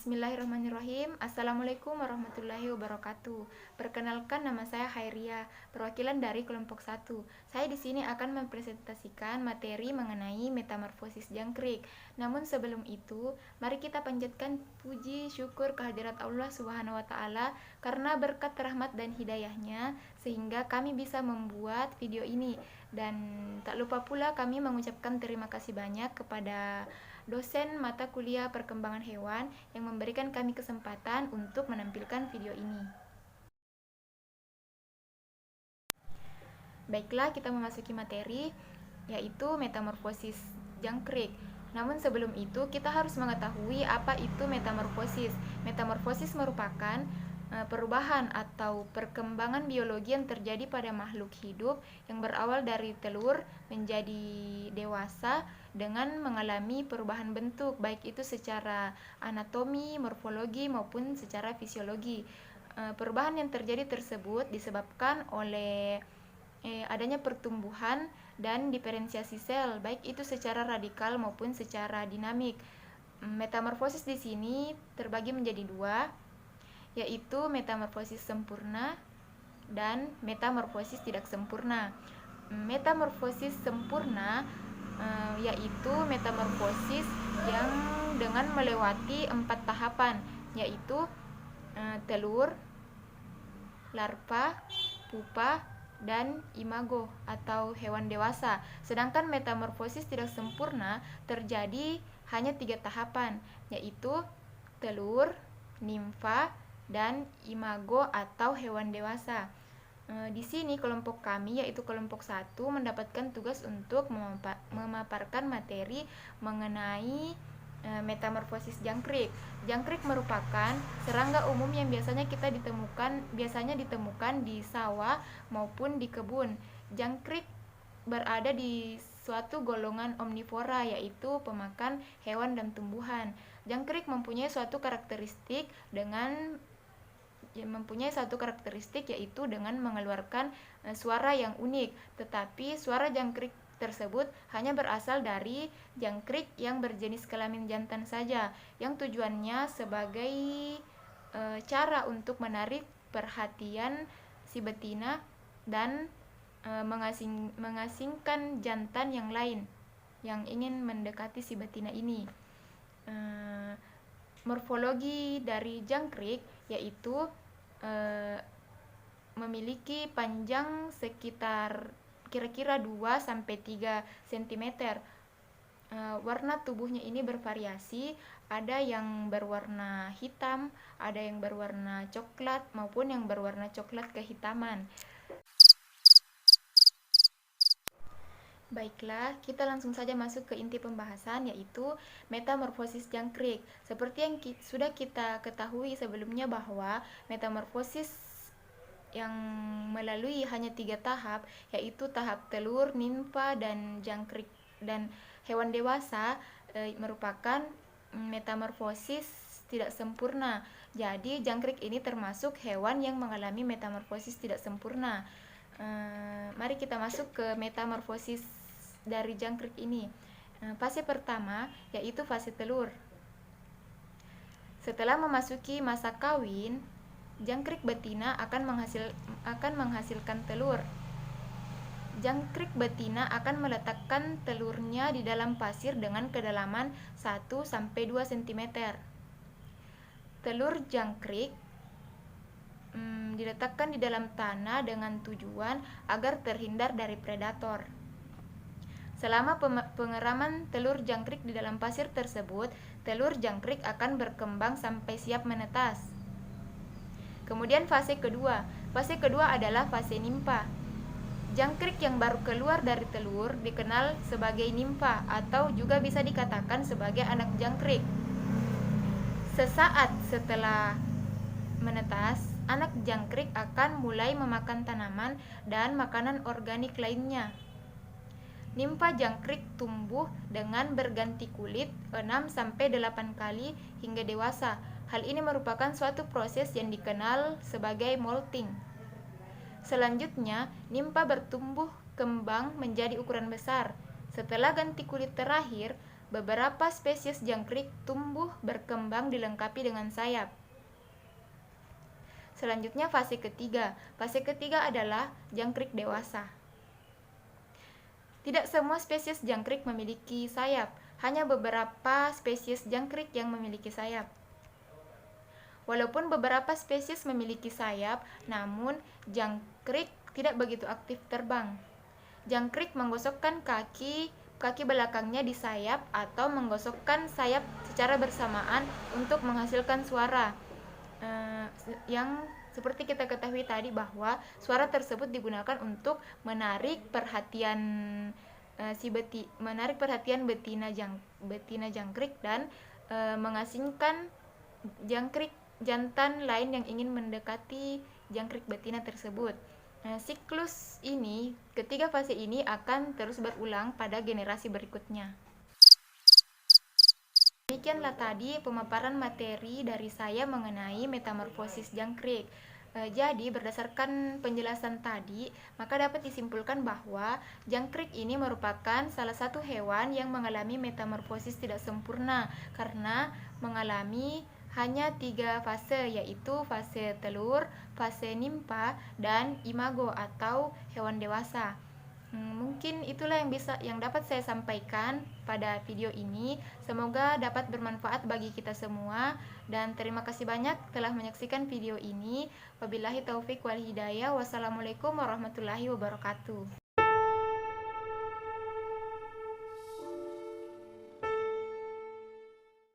Bismillahirrahmanirrahim. Assalamualaikum warahmatullahi wabarakatuh. Perkenalkan, nama saya Khairia, perwakilan dari kelompok 1. Saya di sini akan mempresentasikan materi mengenai metamorfosis jangkrik. Namun sebelum itu, mari kita panjatkan puji syukur kehadirat Allah Subhanahu wa taala karena berkat rahmat dan hidayahnya sehingga kami bisa membuat video ini. Dan tak lupa pula kami mengucapkan terima kasih banyak kepada dosen mata kuliah perkembangan hewan yang memberikan kami kesempatan untuk menampilkan video ini. Baiklah, kita memasuki materi, yaitu metamorfosis jangkrik. Namun sebelum itu, kita harus mengetahui apa itu metamorfosis. Metamorfosis merupakan perubahan atau perkembangan biologi yang terjadi pada makhluk hidup yang berawal dari telur menjadi dewasa dengan mengalami perubahan bentuk, baik itu secara anatomi, morfologi maupun secara fisiologi. Perubahan yang terjadi tersebut disebabkan oleh adanya pertumbuhan dan diferensiasi sel, baik itu secara radikal maupun secara dinamik. Metamorfosis di sini terbagi menjadi dua, yaitu metamorfosis sempurna dan metamorfosis tidak sempurna. Metamorfosis sempurna yaitu metamorfosis yang dengan melewati 4 tahapan, yaitu telur, larva, pupa, dan imago atau hewan dewasa. Sedangkan metamorfosis tidak sempurna terjadi hanya 3 tahapan, yaitu telur, nimfa, dan imago atau hewan dewasa. Di sini kelompok kami, yaitu kelompok 1, mendapatkan tugas untuk memaparkan materi mengenai metamorfosis jangkrik. Jangkrik merupakan serangga umum yang biasanya ditemukan di sawah maupun di kebun. Jangkrik berada di suatu golongan omnivora, yaitu pemakan hewan dan tumbuhan. Jangkrik mempunyai suatu karakteristik yaitu dengan mengeluarkan suara yang unik, tetapi suara jangkrik tersebut hanya berasal dari jangkrik yang berjenis kelamin jantan saja, yang tujuannya sebagai cara untuk menarik perhatian si betina dan mengasingkan jantan yang lain yang ingin mendekati si betina ini. Morfologi dari jangkrik yaitu memiliki panjang sekitar kira-kira 2-3 cm. Warna tubuhnya ini bervariasi, ada yang berwarna hitam, ada yang berwarna coklat maupun yang berwarna coklat kehitaman. Baiklah, kita langsung saja masuk ke inti pembahasan, yaitu metamorfosis jangkrik. Seperti yang sudah kita ketahui sebelumnya bahwa metamorfosis yang melalui hanya 3 tahap, yaitu tahap telur, nimfa, dan jangkrik dan hewan dewasa, merupakan metamorfosis tidak sempurna. Jadi jangkrik ini termasuk hewan yang mengalami metamorfosis tidak sempurna. Mari kita masuk ke metamorfosis dari jangkrik ini. Fase pertama yaitu fase telur. Setelah memasuki masa kawin, jangkrik betina akan menghasilkan telur. Jangkrik betina akan meletakkan telurnya di dalam pasir dengan kedalaman 1-2 cm. Telur jangkrik diletakkan di dalam tanah dengan tujuan agar terhindar dari predator. Selama pengeraman telur jangkrik di dalam pasir tersebut, telur jangkrik akan berkembang sampai siap menetas. Kemudian fase kedua adalah fase nimfa. Jangkrik yang baru keluar dari telur dikenal sebagai nimfa atau juga bisa dikatakan sebagai anak jangkrik. Sesaat setelah menetas, anak jangkrik akan mulai memakan tanaman dan makanan organik lainnya. Nimfa jangkrik tumbuh dengan berganti kulit 6-8 kali hingga dewasa. Hal ini merupakan suatu proses yang dikenal sebagai molting. Selanjutnya, nimfa bertumbuh kembang menjadi ukuran besar. Setelah ganti kulit terakhir, Beberapa spesies jangkrik tumbuh berkembang dilengkapi dengan sayap. Selanjutnya fase ketiga. Fase ketiga adalah jangkrik dewasa. Tidak semua spesies jangkrik memiliki sayap, hanya beberapa spesies jangkrik yang memiliki sayap. Walaupun beberapa spesies memiliki sayap, namun jangkrik tidak begitu aktif terbang. Jangkrik menggosokkan kaki belakangnya di sayap atau menggosokkan sayap secara bersamaan untuk menghasilkan suara. Yang seperti kita ketahui tadi bahwa suara tersebut digunakan untuk menarik perhatian betina jangkrik dan mengasingkan jangkrik jantan lain yang ingin mendekati jangkrik betina tersebut. Siklus ini, ketiga fase ini akan terus berulang pada generasi berikutnya. Demikianlah tadi pemaparan materi dari saya mengenai metamorfosis jangkrik. Jadi berdasarkan penjelasan tadi, maka dapat disimpulkan bahwa jangkrik ini merupakan salah satu hewan yang mengalami metamorfosis tidak sempurna karena mengalami hanya 3 fase, yaitu fase telur, fase nimpa, dan imago atau hewan dewasa. Mungkin itulah yang dapat saya sampaikan pada video ini. Semoga dapat bermanfaat bagi kita semua, dan terima kasih banyak telah menyaksikan video ini. Wabillahi taufik wal hidayah. Wassalamualaikum warahmatullahi wabarakatuh.